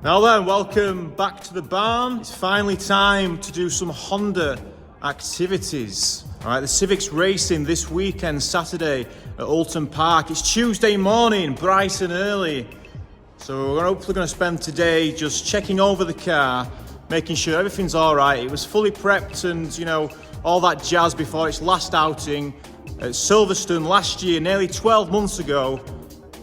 Now then, welcome back to the barn. It's finally time to do some Honda activities. All right, the Civic's racing this weekend, Saturday at Oulton Park. It's Tuesday morning, bright and early. So we're hopefully going to spend today just checking over the car, making sure everything's all right. It was fully prepped and, you know, all that jazz before its last outing at Silverstone last year, nearly 12 months ago.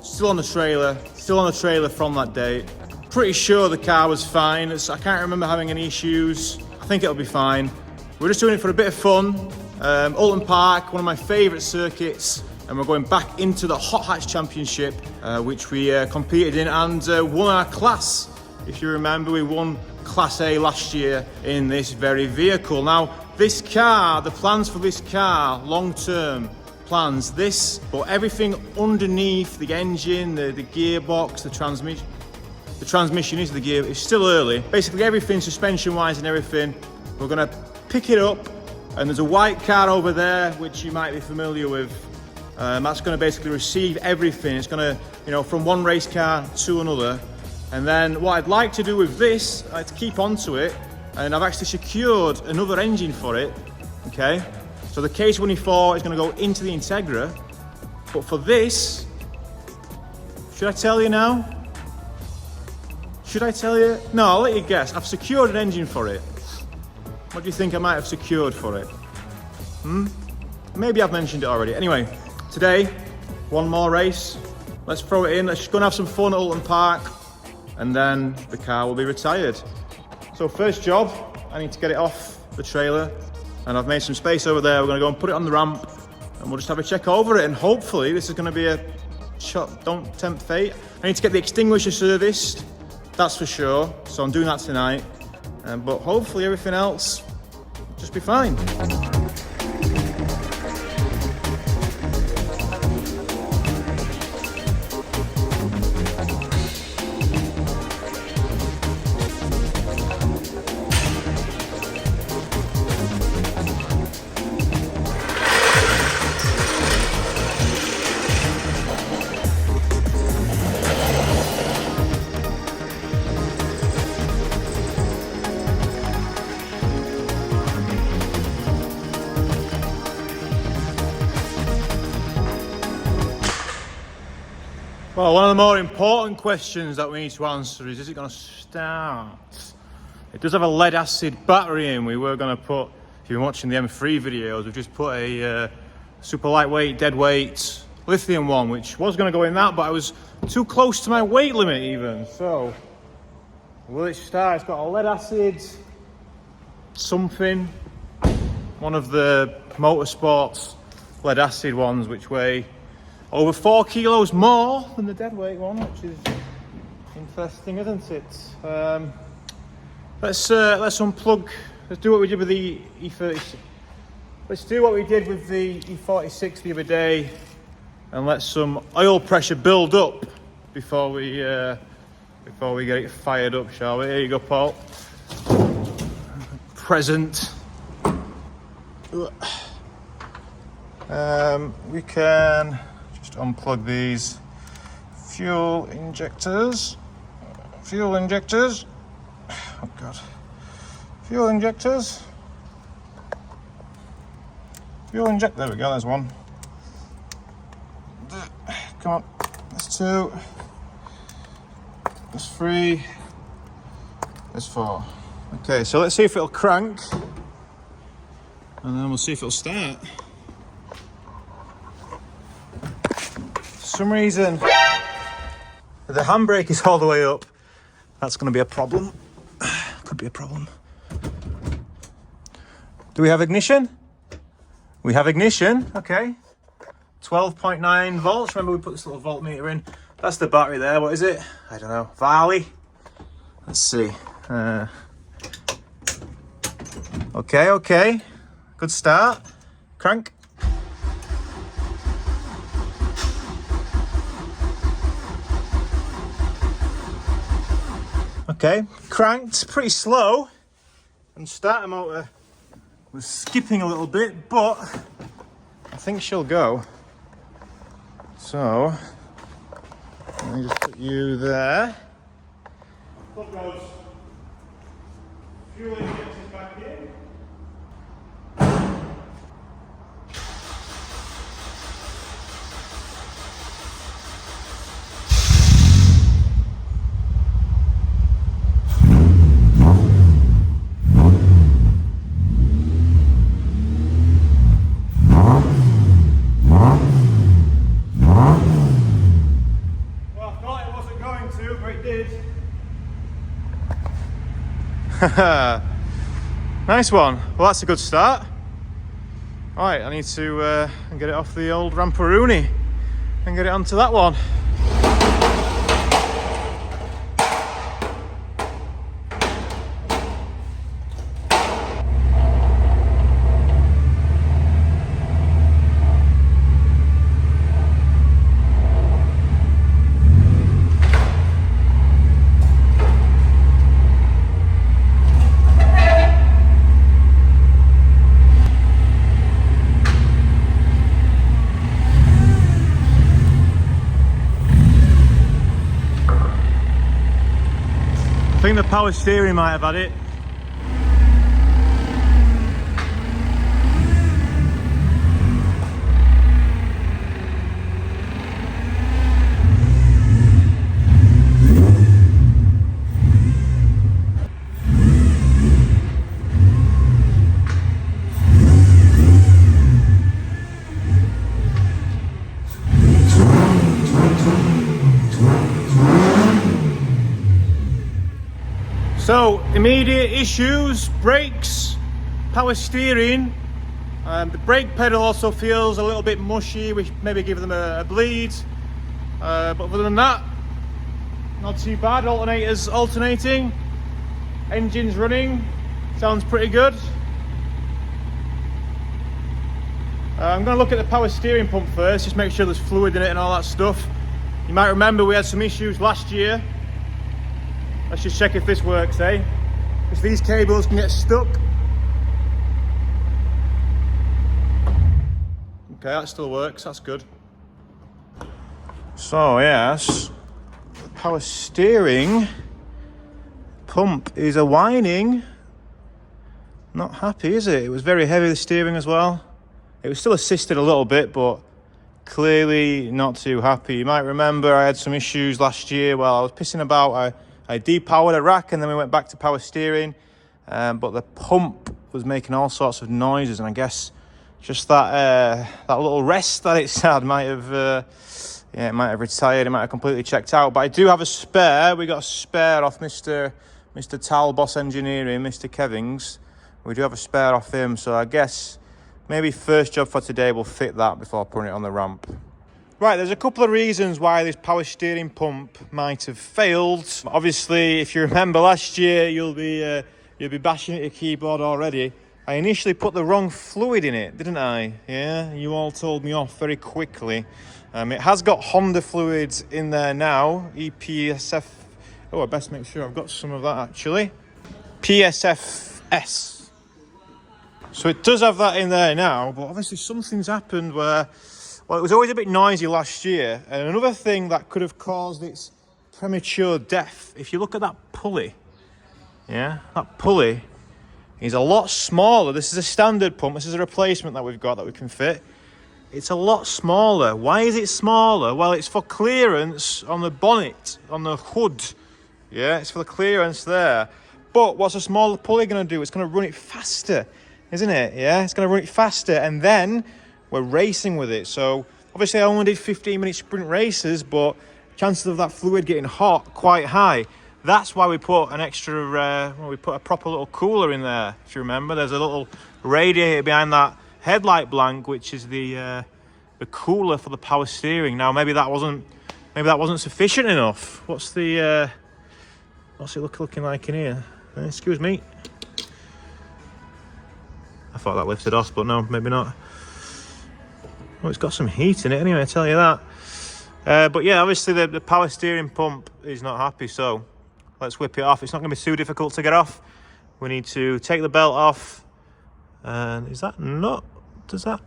Still on the trailer from that date. Pretty sure the car was fine. I can't remember having any issues. I think it'll be fine. We're just doing it for a bit of fun. Oulton Park, one of my favourite circuits, and we're going back into the Hot Hatch Championship, which we competed in and won our class. If you remember, we won Class A last year in this very vehicle. Now, this car, the plans for this car, long-term plans, but everything underneath the engine, the gearbox, the transmission is the gear. It's still early. Basically everything, suspension-wise and everything, we're gonna pick it up, and there's a white car over there, which you might be familiar with. That's gonna basically receive everything. It's gonna, you know, from one race car to another. And then what I'd like to do with this, I'd like to keep onto it, and I've actually secured another engine for it, okay? So the K24 is gonna go into the Integra, but for this, should I tell you now? Should I tell you? No, I'll let you guess. I've secured an engine for it. What do you think I might have secured for it? Maybe I've mentioned it already. Anyway, today, one more race. Let's throw it in. Let's go and have some fun at Oulton Park, and then the car will be retired. So first job, I need to get it off the trailer, and I've made some space over there. We're gonna go and put it on the ramp, and we'll just have a check over it, and hopefully this is gonna be a shot, don't tempt fate. I need to get the extinguisher serviced. That's for sure, so I'm doing that tonight, but hopefully everything else will just be fine. Well, one of the more important questions that we need to answer is it going to start? It does have a lead acid battery in. We were going to put, if you've been watching the M3 videos, we've just put a super lightweight, dead weight lithium one, which was going to go in that, but I was too close to my weight limit even. So, will it start? It's got a lead acid something, one of the motorsports lead acid ones, which weigh over 4 kilos more than the deadweight one, which is interesting, isn't it? Let's unplug. Let's do what we did with the E36. Let's do what we did with the E46 the other day, and let some oil pressure build up before we get it fired up, shall we? Here you go, Paul. Present. We can unplug these fuel injectors. Oh god. Fuel injectors. There we go, there's one. Come on. There's two. There's three. There's four. Okay, so let's see if it'll crank, and then we'll see if it'll start. For some reason the handbrake is all the way up. That's going to be a problem. Could be a problem. Do we have ignition? We have ignition. Okay. 12.9 volts. Remember we put this little voltmeter in. That's the battery there. What is it? I don't know. Varley. Let's see. Okay. Good start. Crank. Okay, cranked, pretty slow, and starter motor was skipping a little bit, but I think she'll go. So, let me just put you there. Put those fuel injectors back in. Nice one. Well, that's a good start. Alright, I need to get it off the old Ramparoonie and get it onto that one. I think the power steering might have had it. So, immediate issues, brakes, power steering. The brake pedal also feels a little bit mushy, we should maybe give them a bleed. But other than that, not too bad. Alternators alternating, engine's running, sounds pretty good. I'm going to look at the power steering pump first, just make sure there's fluid in it and all that stuff. You might remember we had some issues last year. Let's just check if this works, eh? Because these cables can get stuck. Okay, that still works, that's good. So, yes, the power steering pump is a whining. Not happy, is it? It was very heavy, the steering as well. It was still assisted a little bit, but clearly not too happy. You might remember I had some issues last year while I was pissing about. I depowered a rack and then we went back to power steering, but the pump was making all sorts of noises, and I guess just that little rest that it's had might have it might have retired, it might have completely checked out. But I do have a spare. We got a spare off Mr. Talboss Engineering, Mr. Kevings. We do have a spare off him, so I guess maybe first job for today we'll fit that before putting it on the ramp. Right, there's a couple of reasons why this power steering pump might have failed. Obviously, if you remember last year, you'll be bashing at your keyboard already. I initially put the wrong fluid in it, didn't I? Yeah, you all told me off very quickly. It has got Honda fluids in there now, EPSF. Oh, I best make sure I've got some of that actually. PSFS. So it does have that in there now, but obviously something's happened where, well, it was always a bit noisy last year. And another thing that could have caused its premature death, if you look at that pulley, yeah, that pulley is a lot smaller. This is a standard pump. This is a replacement that we've got that we can fit. It's a lot smaller. Why is it smaller? Well, it's for clearance on the bonnet, on the hood. Yeah, it's for the clearance there. But what's a smaller pulley going to do? It's going to run it faster, isn't it? Yeah, it's going to run it faster. And then we're racing with it. So obviously I only did 15-minute sprint races, but chances of that fluid getting hot quite high. That's why we put an extra, we put a proper little cooler in there. If you remember, there's a little radiator behind that headlight blank, which is the cooler for the power steering. Now maybe that wasn't sufficient enough. What's it looking like in here? Excuse me. I thought that lifted off, but no, maybe not. Well, it's got some heat in it anyway, I tell you that. But yeah, obviously the power steering pump is not happy, so let's whip it off. It's not going to be too difficult to get off. We need to take the belt off. And is that nut? Has that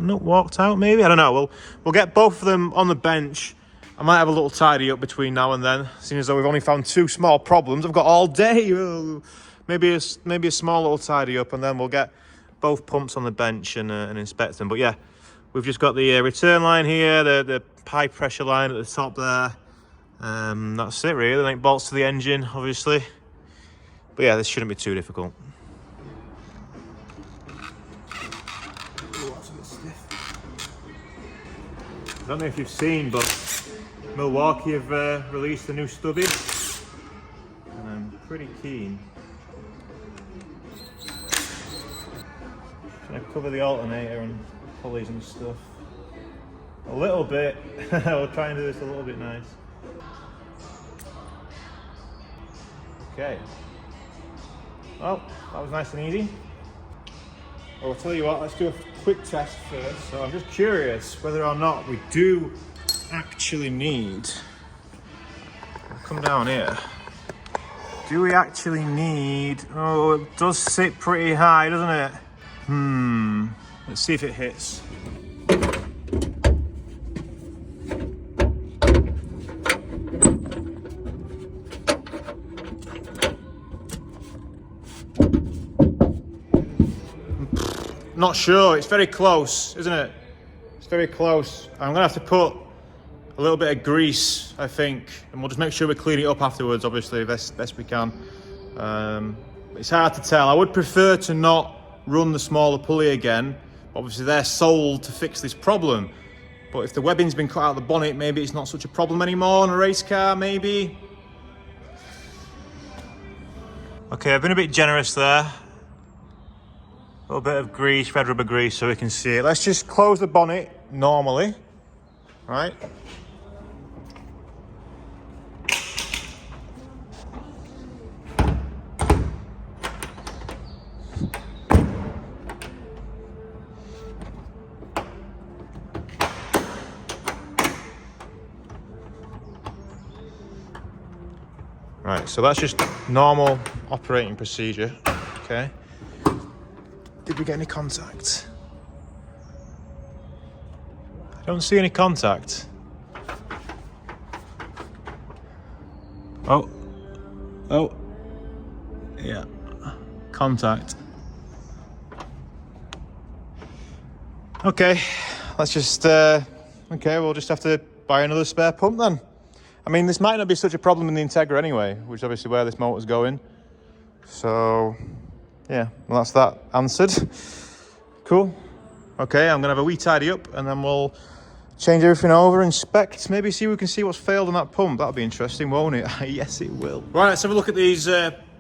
nut walked out maybe? I don't know. We'll get both of them on the bench I might have a little tidy up between now and then, seeing as though we've only found 2 small problems. I've got all day. Maybe a small little tidy up, and then we'll get both pumps on the bench and inspect them. But yeah, we've just got the return line here, the high pressure line at the top there. That's it really. Then it bolts to the engine, obviously. But yeah, this shouldn't be too difficult. I don't know if you've seen, but Milwaukee have released a new study, and I'm pretty keen. Trying to cover the alternator and pulleys and stuff a little bit. We'll try and do this a little bit nice. Okay. Well, that was nice and easy. Well, I'll tell you what, let's do a quick test first. So I'm just curious whether or not we do actually need, I'll come down here. Do we actually need, oh, it does sit pretty high, doesn't it? Let's see if it hits. Not sure, it's very close, isn't it? It's very close. I'm gonna have to put a little bit of grease, I think, and we'll just make sure we clean it up afterwards, obviously, best we can. It's hard to tell. I would prefer to not run the smaller pulley again. Obviously, they're sold to fix this problem. But if the webbing's been cut out of the bonnet, maybe it's not such a problem anymore on a race car, maybe. Okay, I've been a bit generous there. A little bit of grease, red rubber grease, so we can see it. Let's just close the bonnet normally, right? Right, so that's just normal operating procedure, okay? Did we get any contact? I don't see any contact. Oh, yeah, contact. Okay, let's just, okay, we'll just have to buy another spare pump then. I mean, this might not be such a problem in the Integra anyway, which is obviously where this motor's going. So, yeah, well, that's that answered. Cool. Okay, I'm gonna have a wee tidy up and then we'll change everything over, inspect, maybe see we can see what's failed on that pump. That'll be interesting, won't it? Yes, it will. Right, let's have a look at these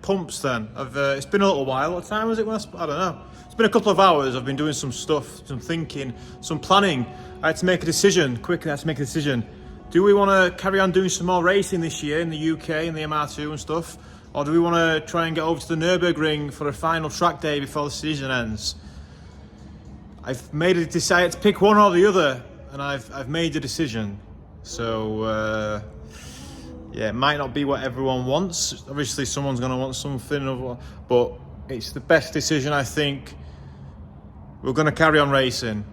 pumps then. It's been a little while. What time was it when I don't know. It's been a couple of hours. I've been doing some stuff, some thinking, some planning. I had to make a decision, quickly I had to make a decision. Do we want to carry on doing some more racing this year in the UK and the MR2 and stuff? Or do we want to try and get over to the Nürburgring for a final track day before the season ends? I've made a decision to pick one or the other, and I've made a decision. So yeah, it might not be what everyone wants. Obviously, someone's going to want something, but it's the best decision, I think. We're going to carry on racing.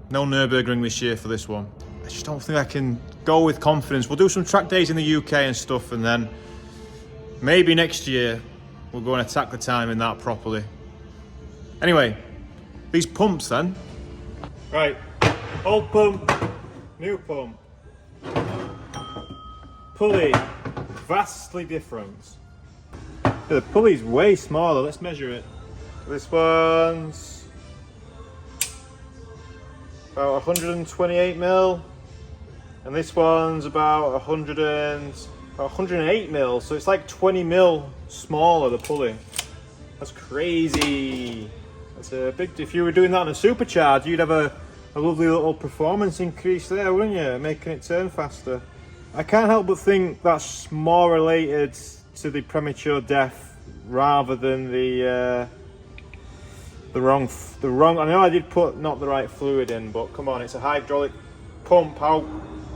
No Nürburgring this year for this one. I just don't think I can go with confidence. We'll do some track days in the UK and stuff, and then maybe next year we'll go and attack the time in that properly. Anyway, these pumps then. Right, old pump, new pump. Pulley, vastly different. Yeah, the pulley's way smaller, let's measure it. This one's about 128 mil. And this one's about 108 mil, so it's like 20 mil smaller, the pulley. That's crazy. That's a big, if you were doing that on a supercharger, you'd have a lovely little performance increase there, wouldn't you? Making it turn faster. I can't help but think that's more related to the premature death rather than the wrong, I know I did put not the right fluid in, but come on, it's a hydraulic pump. How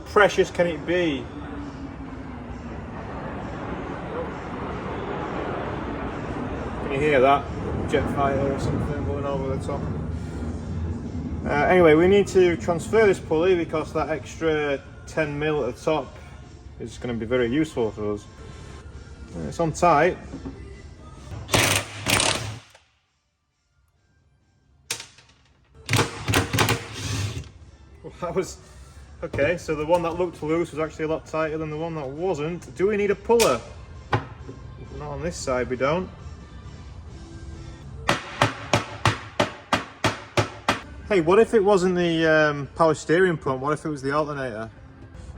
precious can it be? Can you hear that? Jet fighter or something going over the top. Anyway, we need to transfer this pulley because that extra 10mm at the top is going to be very useful for us. It's on tight. Well, that was okay. So the one that looked loose was actually a lot tighter than the one that wasn't. Do we need a puller? Not on this side, we don't. Hey, what if it wasn't the power steering pump? What if it was the alternator?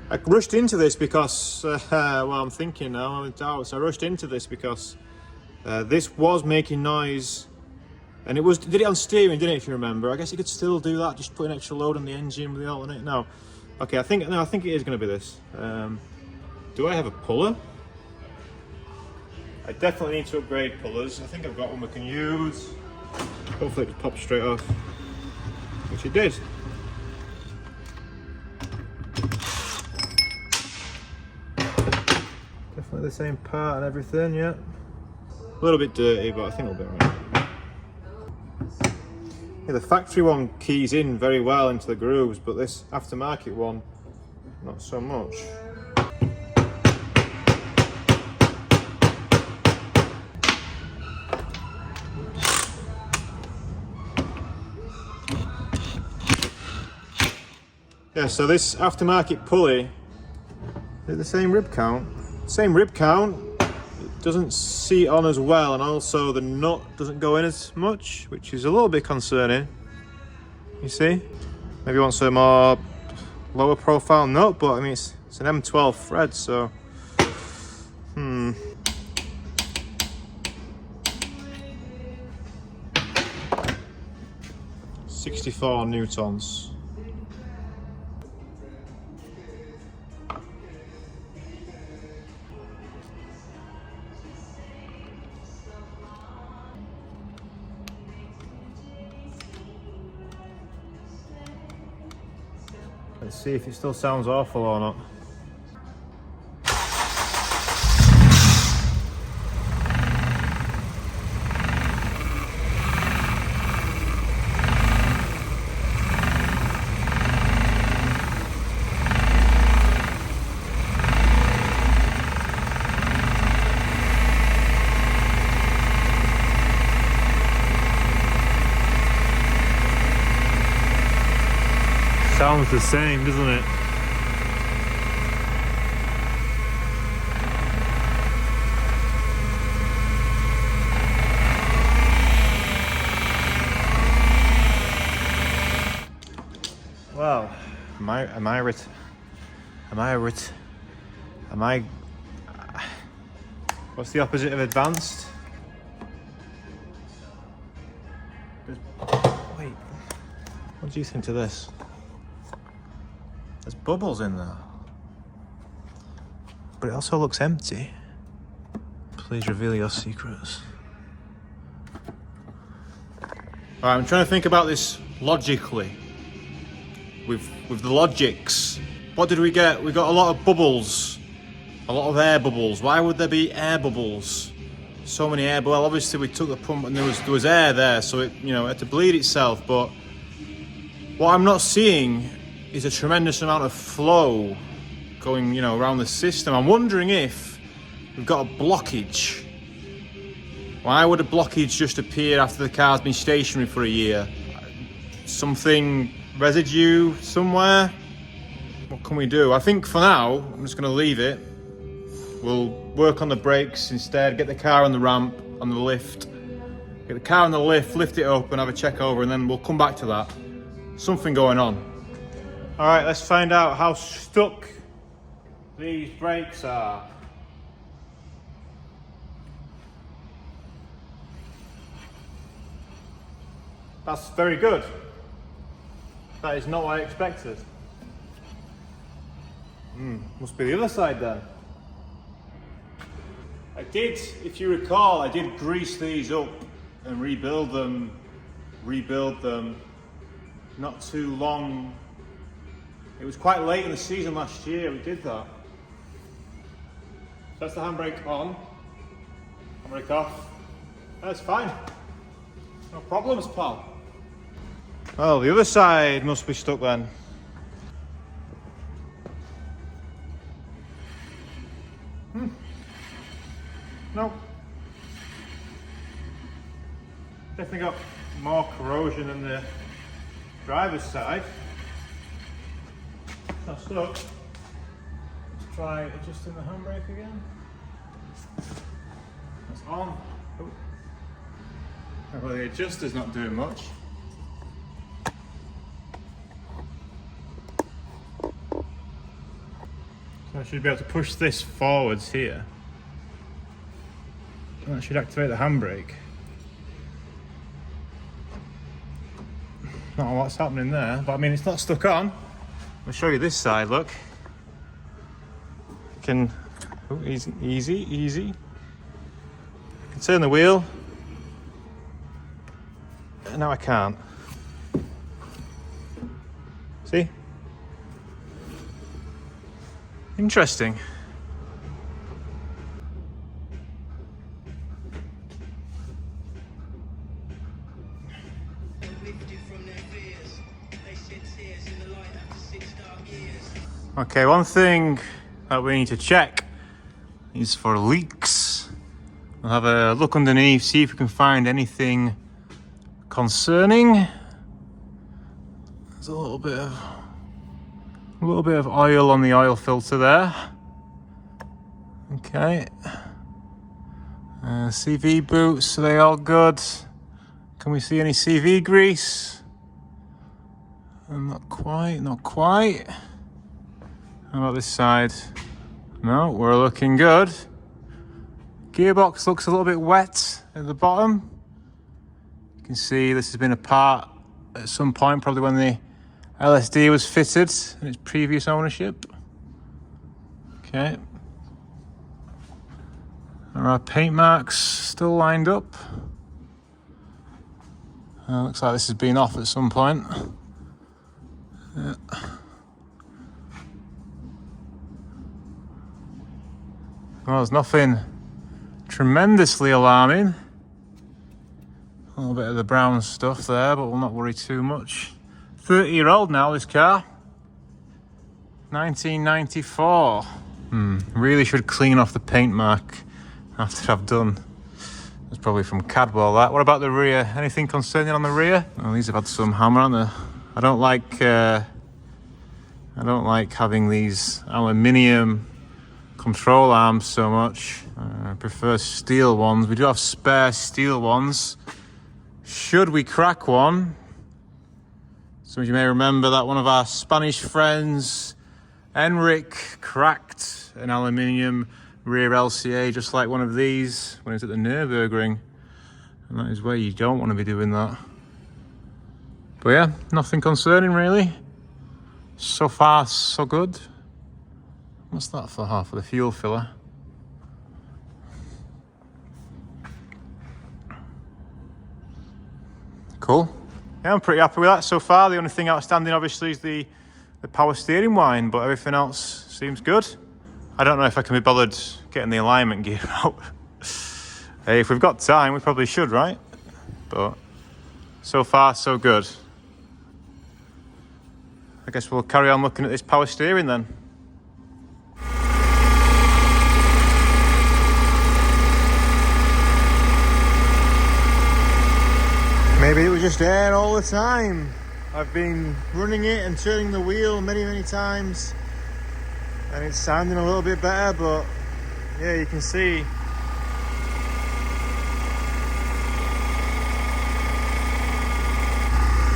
I rushed into this because, well, I'm thinking now, I'm in doubt. So I rushed into this because this was making noise, and did it on steering, didn't it, if you remember? I guess you could still do that, just put an extra load on the engine with the alternator. No. Okay, I think it is going to be this. Do I have a puller? I definitely need to upgrade pullers. I think I've got one we can use. Hopefully it pops straight off. Which it did. Definitely the same part and everything, yeah. A little bit dirty, but I think it'll be alright. Yeah, the factory one keys in very well into the grooves, but this aftermarket one, not so much. Yeah, so this aftermarket pulley, is it the same rib count? Same rib count, it doesn't seat on as well, and also the nut doesn't go in as much, which is a little bit concerning. You see? Maybe you want some more lower profile nut, but I mean it's an M12 thread, so 64 newtons. Let's see if it still sounds awful or not. Sounds the same, doesn't it? Well, what's the opposite of advanced? Wait, what do you think of this? There's bubbles in there. But it also looks empty. Please reveal your secrets. Alright, I'm trying to think about this logically. With the logics. What did we get? We got a lot of bubbles. A lot of air bubbles. Why would there be air bubbles? So many air bubbles. Well, obviously we took the pump and there was air there, so it, it had to bleed itself, but what I'm not seeing is a tremendous amount of flow going, around the system. I'm wondering if we've got a blockage. Why would a blockage just appear after the car's been stationary for a year? Something, residue somewhere? What can we do? I think for now, I'm just going to leave it. We'll work on the brakes instead, get the car on the ramp, on the lift. Get the car on the lift it up and have a check over, and then we'll come back to that. Something going on. All right, let's find out how stuck these brakes are. That's very good. That is not what I expected. Must be the other side then. I did, if you recall, I did grease these up and rebuild them not too long. It was quite late in the season last year we did that. So that's the handbrake on, handbrake off. That's fine. No problems, pal. Oh, the other side must be stuck then. Nope. Definitely got more corrosion than the driver's side. Not stuck. Let's try adjusting the handbrake again. That's on. Oh. Well, the adjuster's not doing much. So I should be able to push this forwards here. And that should activate the handbrake. Not a lot's happening there, but I mean, it's not stuck on. I'll show you this side, look. You can, oh, easy. I can turn the wheel. And now I can't. See? Interesting. Okay, one thing that we need to check is for leaks. We'll have a look underneath, see if we can find anything concerning. There's a little bit of oil on the oil filter there. Okay. CV boots, are they all good? Can we see any CV grease? Not quite. How about this side? No, we're looking good. Gearbox looks a little bit wet at the bottom. You can see this has been apart at some point, probably when the LSD was fitted in its previous ownership. Okay. Are our paint marks still lined up? Looks like this has been off at some point. Yeah. Well, there's nothing tremendously alarming. A little bit of the brown stuff there, but we'll not worry too much. 30-year-old now, this car. 1994. Really should clean off the paint mark after I've done. It's probably from Cadwell, that. What about the rear? Anything concerning on the rear? Oh, these have had some hammer on there. I don't like having these aluminium control arms so much. I prefer steel ones. We do have spare steel ones. Should we crack one? Some of you may remember that one of our Spanish friends, Enric, cracked an aluminium rear LCA just like one of these when he was at the Nürburgring. And that is where you don't want to be doing that. But yeah, nothing concerning really. So far, so good. What's that for half of the fuel filler? Cool. Yeah, I'm pretty happy with that so far. The only thing outstanding obviously is the power steering wine, but everything else seems good. I don't know if I can be bothered getting the alignment gear out. Hey, if we've got time, we probably should, right? But so far, so good. I guess we'll carry on looking at this power steering then. Maybe it was just air all the time. I've been running it and turning the wheel many times and it's sounding a little bit better, but yeah, you can see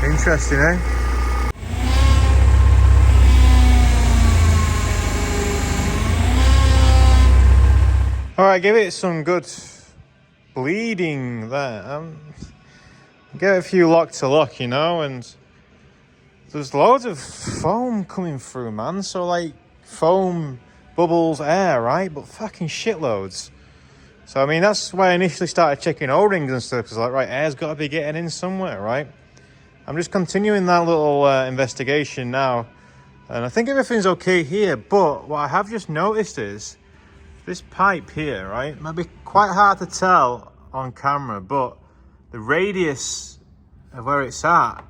interesting, eh? Alright, give it some good bleeding there. Get a few lock to lock, you know, and there's loads of foam coming through, man. So like foam, bubbles, air, right? But fucking shitloads. So I mean, that's why I initially started checking O-rings and stuff. Because like, right, air's got to be getting in somewhere, right? I'm just continuing that little investigation now. And I think everything's okay here. But what I have just noticed is this pipe here, right? It might be quite hard to tell on camera, but the radius of where it's at,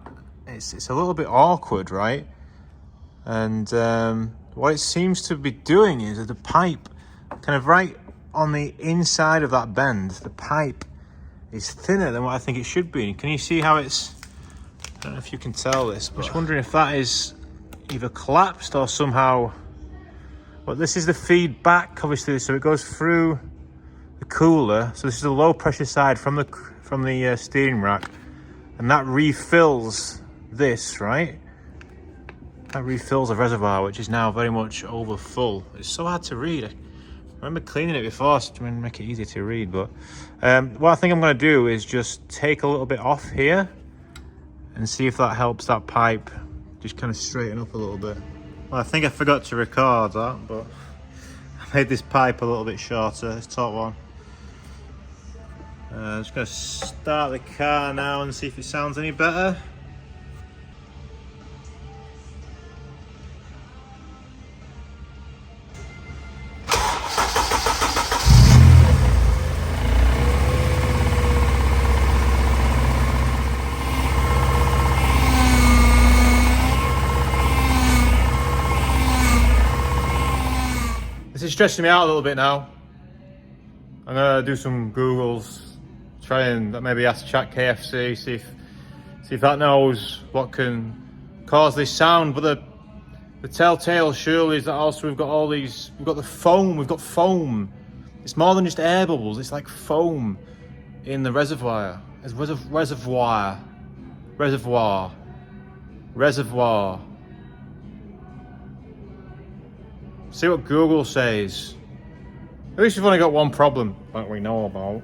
it's a little bit awkward, right? And what it seems to be doing is that the pipe kind of right on the inside of that bend, the pipe is thinner than what I think it should be. Can you see how it's, I don't know if you can tell this, but I'm just wondering if that is either collapsed or somehow, well, this is the feedback, obviously, so it goes through the cooler. So this is the low pressure side from the steering rack, and that refills this, right? That refills the reservoir, which is now very much over full. It's so hard to read. I remember cleaning it before to make it easier to read, but what I think I'm going to do is just take a little bit off here and see if that helps that pipe just kind of straighten up a little bit. Well, I think I forgot to record that, but I made this pipe a little bit shorter, this top one. I'm just going to start the car now and see if it sounds any better. This is stressing me out a little bit now. I'm gonna do some Googles, try and maybe ask Chat KFC, see if that knows what can cause this sound. But the telltale surely is that also we've got the foam. We've got foam. It's more than just air bubbles. It's like foam in the reservoir. It's reservoir. See what Google says. At least we've only got one problem that we know about.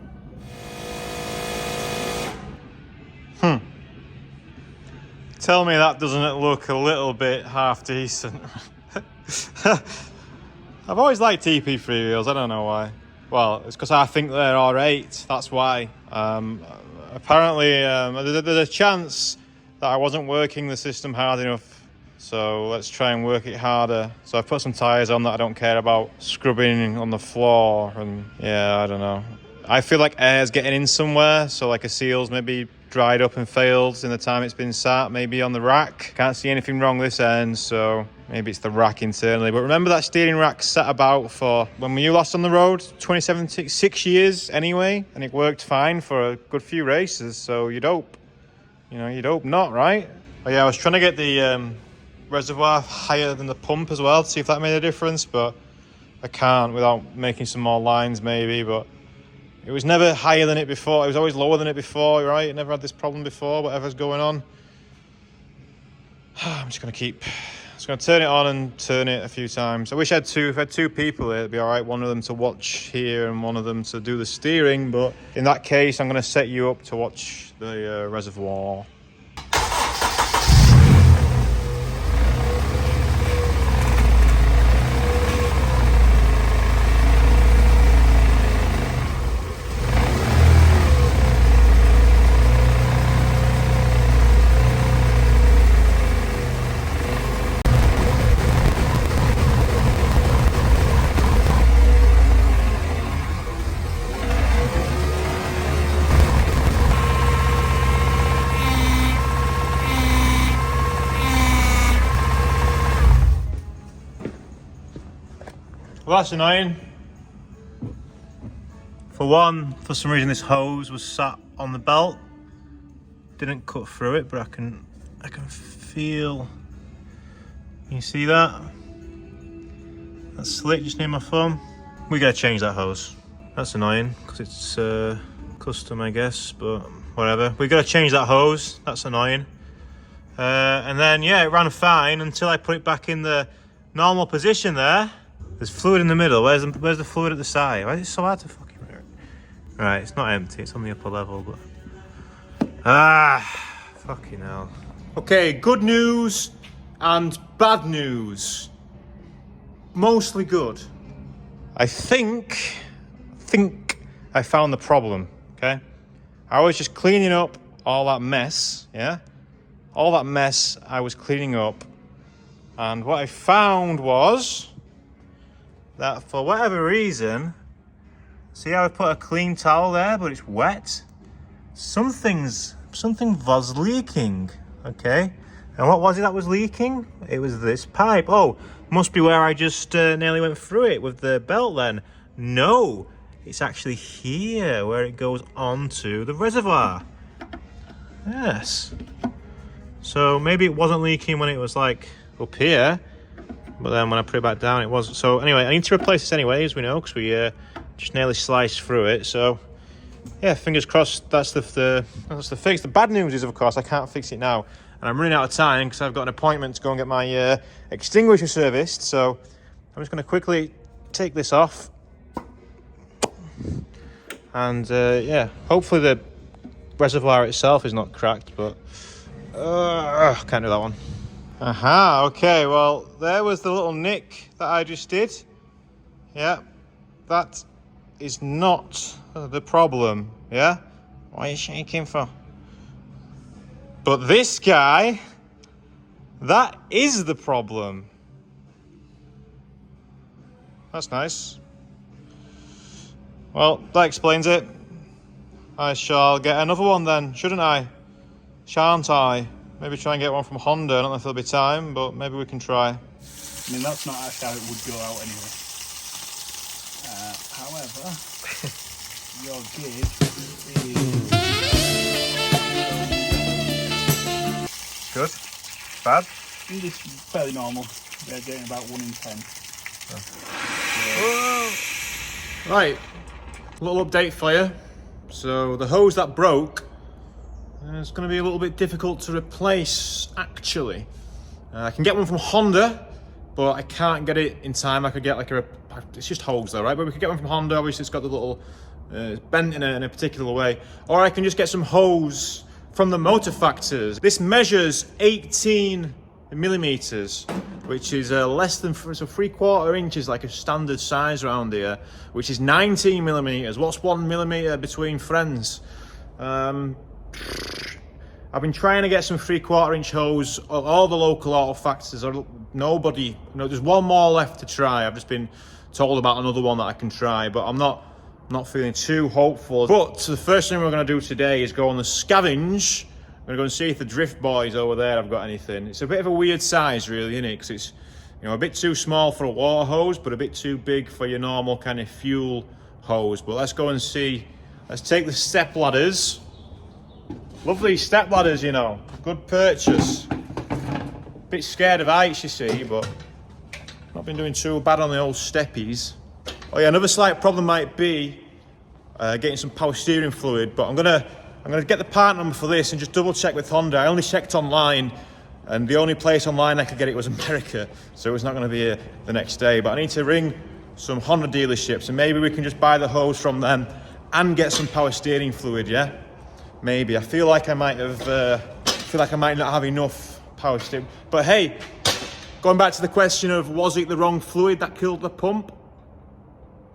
Tell me that doesn't look a little bit half decent. I've always liked TP3 wheels, I don't know why. Well, it's because I think they're R8, that's why. Apparently, there's a chance that I wasn't working the system hard enough. So let's try and work it harder. So I've put some tyres on that I don't care about scrubbing on the floor, and yeah, I don't know. I feel like air's getting in somewhere, so like a seal's maybe dried up and failed in the time it's been sat, maybe on the rack. Can't see anything wrong this end, so maybe it's the rack internally. But remember that steering rack sat about for, when you lost on the road, 27, 6 years anyway, and it worked fine for a good few races, so you'd hope. You know, you'd hope not, right? Oh yeah, I was trying to get the reservoir higher than the pump as well to see if that made a difference, but I can't without making some more lines maybe. But it was never higher than it before. It was always lower than it before, right? It never had this problem before, whatever's going on. I'm just going to turn it on and turn it a few times. I wish I had two. If I had two people here, it'd be all right. One of them to watch here and one of them to do the steering. But in that case, I'm going to set you up to watch the reservoir. Well, that's annoying. For one, for some reason this hose was sat on the belt. Didn't cut through it, but I can feel. Can you see that? That slit just near my thumb. We gotta change that hose. That's annoying because it's custom, I guess, but whatever. We gotta change that hose. That's annoying. And then yeah, it ran fine until I put it back in the normal position there. There's fluid in the middle. Where's the fluid at the side? Why is it so hard to fucking read? Right, it's not empty. It's on the upper level, but fucking hell. Okay, good news and bad news. Mostly good. I think I found the problem. Okay, I was just cleaning up all that mess. Yeah, all that mess I was cleaning up, and what I found was that for whatever reason, see how I put a clean towel there, but it's wet? Something was leaking, okay? And what was it that was leaking? It was this pipe. Oh, must be where I just nearly went through it with the belt then. No, it's actually here where it goes onto the reservoir. Yes. So maybe it wasn't leaking when it was like up here, but then when I put it back down, it was. So anyway, I need to replace this anyway, as we know, because we just nearly sliced through it. So yeah, fingers crossed. That's the fix. The bad news is, of course, I can't fix it now, and I'm running out of time because I've got an appointment to go and get my extinguisher serviced. So I'm just going to quickly take this off, and yeah, hopefully the reservoir itself is not cracked, but can't do that one. Aha, okay, well, there was the little nick that I just did. Yeah, that is not the problem, yeah? What are you shaking for? But this guy, that is the problem. That's nice. Well, that explains it. I shall get another one then, shouldn't I? Shan't I? Maybe try and get one from Honda. I don't know if there'll be time, but maybe we can try. I mean, that's not actually how it would go out anyway. However, your gig is... Good? Bad? I think it's fairly normal. They're getting about 1 in 10. Oh. Right, little update for you. So the hose that broke, it's going to be a little bit difficult to replace, actually. I can get one from Honda, but I can't get it in time. I could get like it's just hose though, right? But we could get one from Honda. Obviously it's got the little, it's bent in a particular way. Or I can just get some hose from the motor factors. This measures 18 millimeters, which is less than, so 3/4 inches, like a standard size around here, which is 19 millimeters. What's 1 millimeter between friends? I've been trying to get some 3/4 inch hose, all the local auto factors, or nobody, there's one more left to try. I've just been told about another one that I can try, but I'm not feeling too hopeful. But the first thing we're going to do today is go on the scavenge. I'm going to go and see if the drift boys over there have got anything. It's a bit of a weird size, really, isn't it? Because it's, a bit too small for a water hose, but a bit too big for your normal kind of fuel hose. But let's go and see. Let's take the step ladders. Lovely step ladders, good purchase. Bit scared of heights, you see, but not been doing too bad on the old steppies. Oh yeah, another slight problem might be getting some power steering fluid, but I'm gonna get the part number for this and just double check with Honda. I only checked online, and the only place online I could get it was America, so it's not going to be here the next day. But I need to ring some Honda dealerships, and maybe we can just buy the hose from them and get some power steering fluid. Yeah, maybe. I feel like I might not have enough power steering. But hey, going back to the question of, was it the wrong fluid that killed the pump?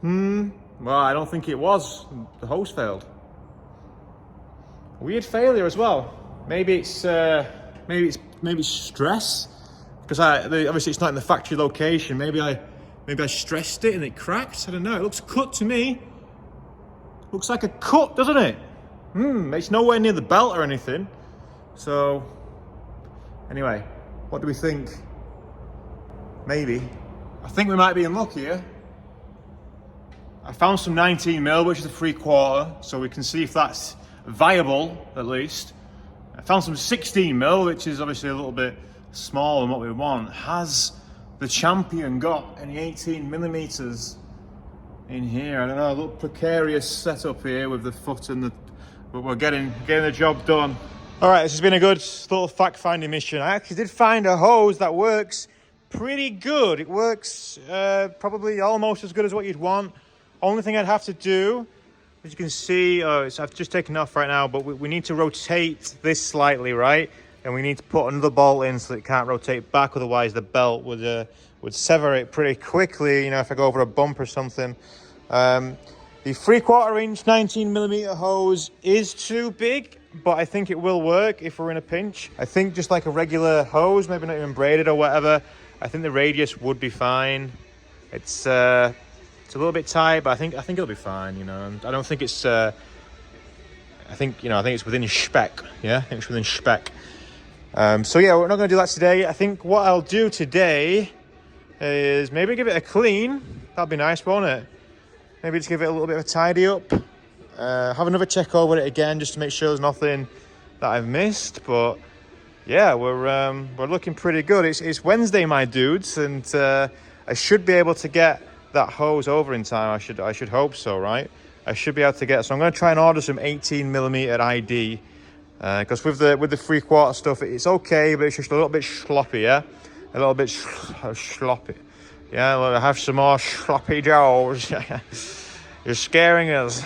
Well, I don't think it was. The hose failed. Weird failure as well. Maybe it's stress, because obviously it's not in the factory location. Maybe I stressed it and it cracked. I don't know. It looks cut to me. Looks like a cut, doesn't it? It's nowhere near the belt or anything. So anyway, what do we think? Maybe. I think we might be in luck here. I found some 19mm, which is a 3/4, so we can see if that's viable, at least. I found some 16mm, which is obviously a little bit smaller than what we want. Has the Champion got any 18mm in here? I don't know, a little precarious setup here with the foot and the, but we're getting the job done. All right, this has been a good little fact-finding mission. I actually did find a hose that works pretty good. It works probably almost as good as what you'd want. Only thing I'd have to do, as you can see, I've just taken off right now, but we need to rotate this slightly, right? And we need to put another bolt in so that it can't rotate back, otherwise the belt would sever it pretty quickly, if I go over a bump or something. The 3/4 inch 19mm hose is too big, but I think it will work if we're in a pinch. I think just like a regular hose, maybe not even braided or whatever, I think the radius would be fine. It's a little bit tight, but I think it'll be fine, And I don't think it's. I think it's within spec. Yeah, I think it's within spec. So yeah, we're not going to do that today. I think what I'll do today is maybe give it a clean. That'd be nice, won't it? maybe just give it a little bit of a tidy up. Have another check over it again just to make sure there's nothing that I've missed. But yeah, we're looking pretty good. It's Wednesday, my dudes, and I should be able to get that hose over in time. I should hope so, right? I should be able to get. So I'm going to try and order some 18mm ID because with the 3/4 stuff, it's okay, but it's just a little bit sloppy, yeah, a little bit sloppy. Yeah, well, have some more sloppy joes. You're scaring us.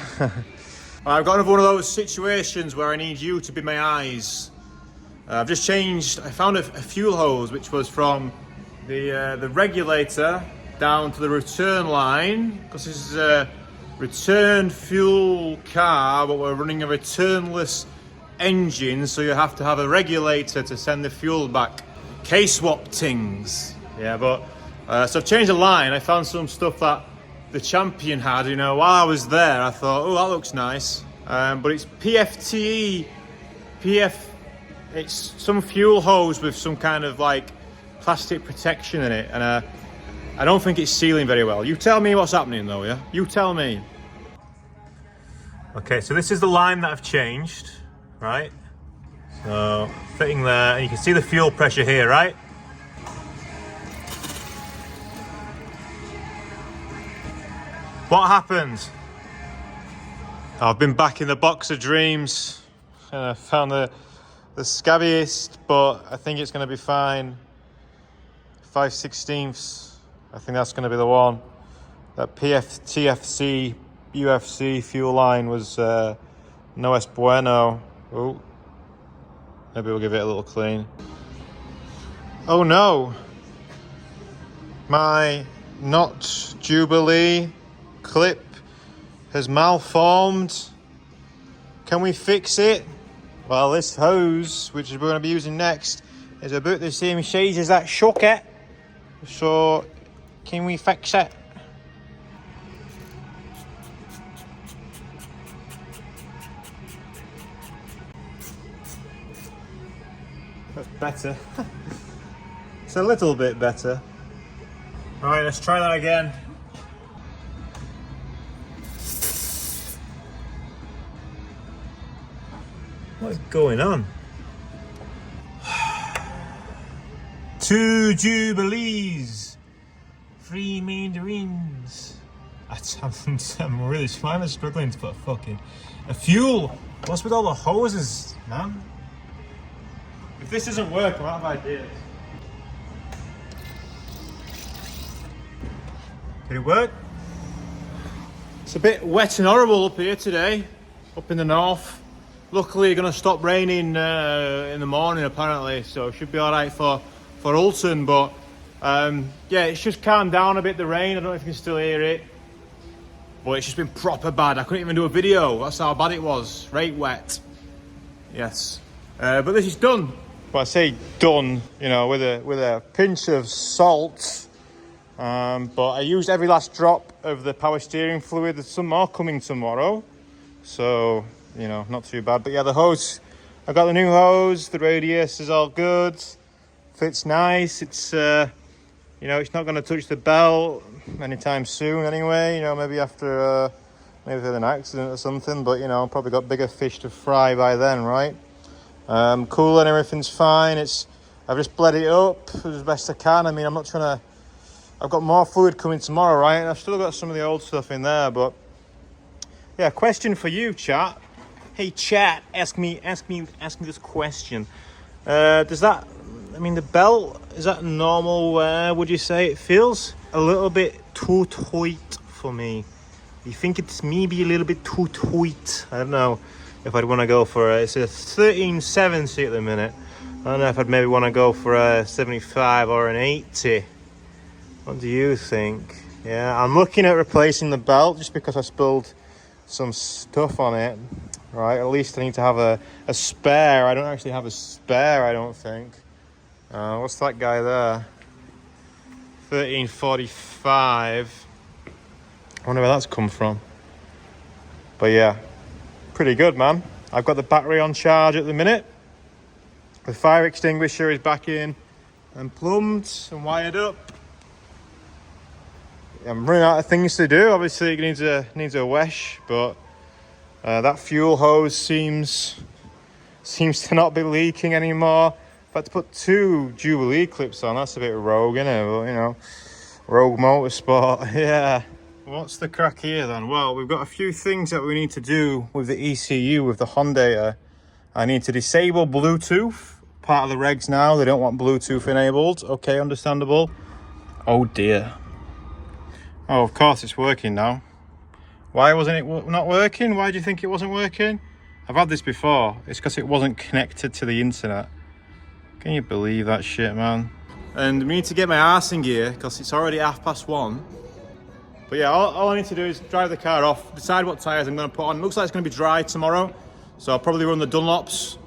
I've got another one of those situations where I need you to be my eyes. I've just changed. I found a fuel hose which was from the regulator down to the return line, because this is a return fuel car, but we're running a returnless engine, so you have to have a regulator to send the fuel back. K-swap things. Yeah, but so I've changed the line. I found some stuff that the Champion had, you know, while I was there. I thought, oh, that looks nice. But it's PFTE. It's some fuel hose with some kind of like plastic protection in it, and I don't think it's sealing very well. You tell me what's happening though, yeah? You tell me. Okay, so this is the line that I've changed, right? So fitting there, and you can see the fuel pressure here, right? What happened? I've been back in the box of dreams, and I found the scabbiest, but I think it's going to be fine. 5/16. I think that's going to be the one. That TFC UFC fuel line was no es bueno. Oh, maybe we'll give it a little clean. Oh no, my not Jubilee clip has malformed. Can we fix it? Well, this hose, which we're going to be using next, is about the same size as that socket. So, can we fix it? That's better. It's a little bit better. All right, let's try that again. What's going on? 2 Jubilees, 3 mandarins. I'm really struggling to put a fuel. What's with all the hoses, man? If this doesn't work, I'm out of ideas. Did it work? It's a bit wet and horrible up here today, up in the north. Luckily, it's going to stop raining in the morning apparently, so it should be all right for Ulton. But yeah, it's just calmed down a bit, the rain. I don't know if you can still hear it, but it's just been proper bad. I couldn't even do a video. That's how bad it was. Right wet. Yes, but this is done. Well, I say done, you know, with a pinch of salt. But I used every last drop of the power steering fluid. There's some more coming tomorrow, so you know, not too bad. But yeah, the hose, I got the new hose. The radius is all good. Fits nice. It's you know, it's not going to touch the belt anytime soon anyway. You know, maybe after maybe with an accident or something. But you know, probably got bigger fish to fry by then, right? Cooler and everything's fine. I've just bled it up as best I can. I mean, I'm not trying to. I've got more fluid coming tomorrow, right? And I've still got some of the old stuff in there, but yeah. Question for you, chat. Hey, chat. Ask me this question. Does that? I mean, the belt, is that normal wear? Would you say it feels a little bit too tight for me? You think it's maybe a little bit too tight? I don't know if I'd want to go for it's a 1370 at the minute. I don't know if I'd maybe want to go for a 75 or an 80. What do you think? Yeah, I'm looking at replacing the belt just because I spilled some stuff on it. Right, at least I need to have a spare. I don't actually have a spare, I don't think. What's that guy there? 1345. I wonder where that's come from. But yeah, pretty good, man. I've got the battery on charge at the minute. The fire extinguisher is back in and plumbed and wired up. I'm running out of things to do. Obviously it needs a wash, but that fuel hose seems to not be leaking anymore. I've had to put 2 Jubilee clips on. That's a bit rogue, isn't it? But, you know, rogue motorsport. Yeah. What's the crack here then? Well, we've got a few things that we need to do with the ECU, with the Honda. I need to disable Bluetooth. Part of the regs now, they don't want Bluetooth enabled. Okay, understandable. Oh dear. Oh, of course it's working now. Why wasn't it not working? Why do you think it wasn't working? I've had this before. It's because it wasn't connected to the internet. Can you believe that shit, man? And we need to get my arse in gear because it's already 1:30. But yeah, all I need to do is drive the car off, decide what tyres I'm going to put on. It looks like it's going to be dry tomorrow, so I'll probably run the Dunlops.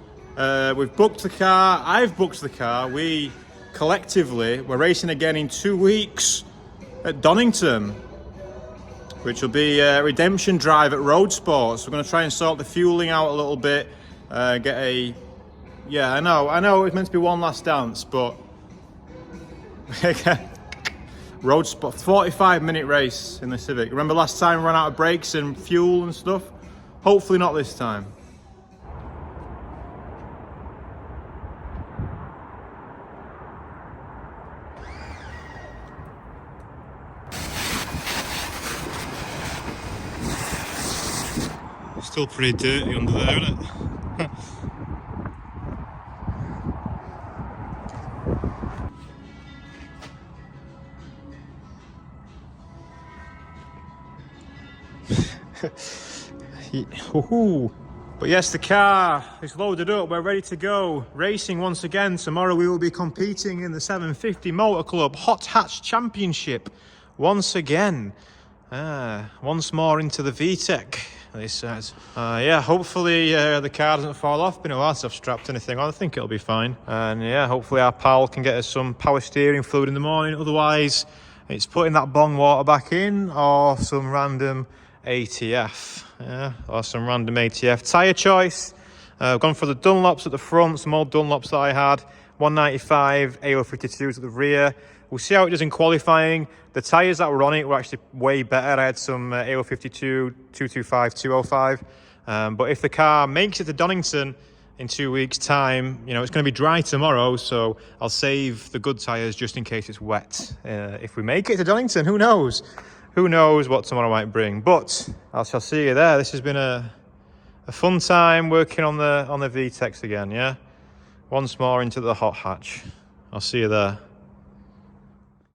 We've booked the car. I've booked the car. We collectively, we're racing again in 2 weeks at Donington, which will be a redemption drive at Road Sports. We're going to try and sort the fueling out a little bit, get a... Yeah, I know it was meant to be one last dance, but... Road Sport, 45-minute race in the Civic. Remember last time we ran out of brakes and fuel and stuff? Hopefully not this time. Still pretty dirty under there, isn't it? But yes, the car is loaded up. We're ready to go racing once again. Tomorrow we will be competing in the 750 Motor Club Hot Hatch Championship once again. Once more into the VTEC, they said. Yeah, hopefully the car doesn't fall off. Been a while since I've strapped anything on. I think it'll be fine. And yeah, hopefully our pal can get us some power steering fluid in the morning. Otherwise, it's putting that bong water back in or some random ATF. Yeah, or some random ATF. Tyre choice. I've gone for the Dunlops at the front, some old Dunlops that I had. 195 AO52s at the rear. We'll see how it does in qualifying. The tyres that were on it were actually way better. I had some AO52, 225, 205. But if the car makes it to Donington in 2 weeks' time, you know, it's going to be dry tomorrow, so I'll save the good tyres just in case it's wet. If we make it to Donington, who knows? Who knows what tomorrow might bring? But I shall see you there. This has been a fun time working on the VTECs again, yeah? Once more into the hot hatch. I'll see you there.